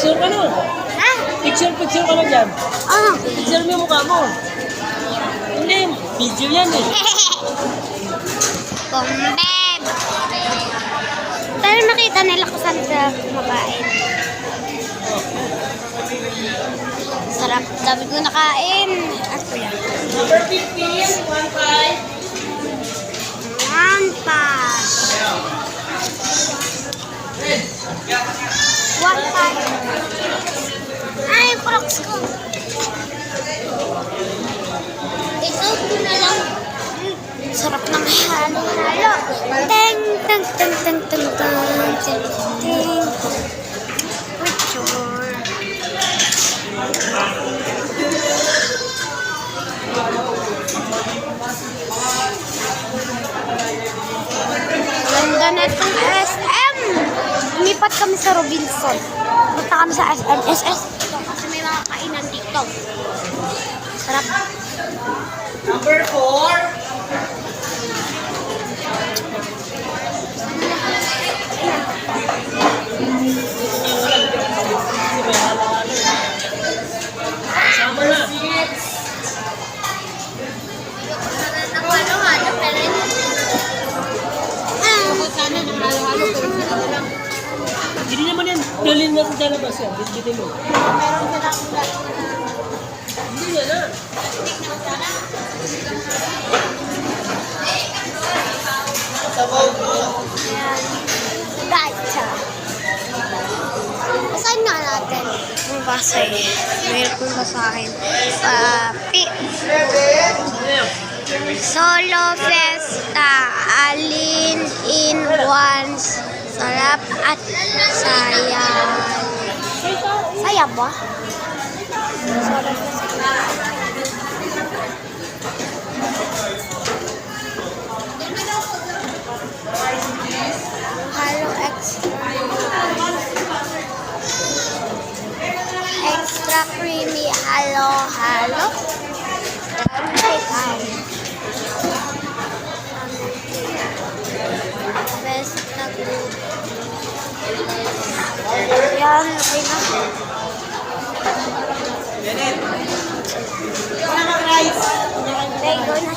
Picture ka na. Ha? Picture ka na dyan. Ano? Picture mo yung mukha mo. Hindi, video yan eh. Kumbeb. Pero makita nila kung saan ka kumakain. Sarap. Dami ko nakain. Ako yan. Number 15, 1-5. One pass. One pass. Ay, crocs ko. Ito ko na lang. Sarap ng halo-halo. Teng, teng, teng, teng, teng, teng, teng, teng. Picture. Ganda na itong SM. Lumipat kami sa Robinson. Punta kami sa SM. SS. Kasi may mga kainan dito. Sarap. Number 4. Sama na. Hindi naman yan. Dalhin natin sa labas yan. Bitbitin mo. Hindi yan na. Gotcha. Basahin nga natin. Ang basay. Mayroon kong basahin. Papi. Solo Fiesta. Alin in ones. Sarap at saya. Saya ba? Solo Fiesta. Halo extra. Extra creamy. Halo. Best na group. Yan, okay na. Okay, go na.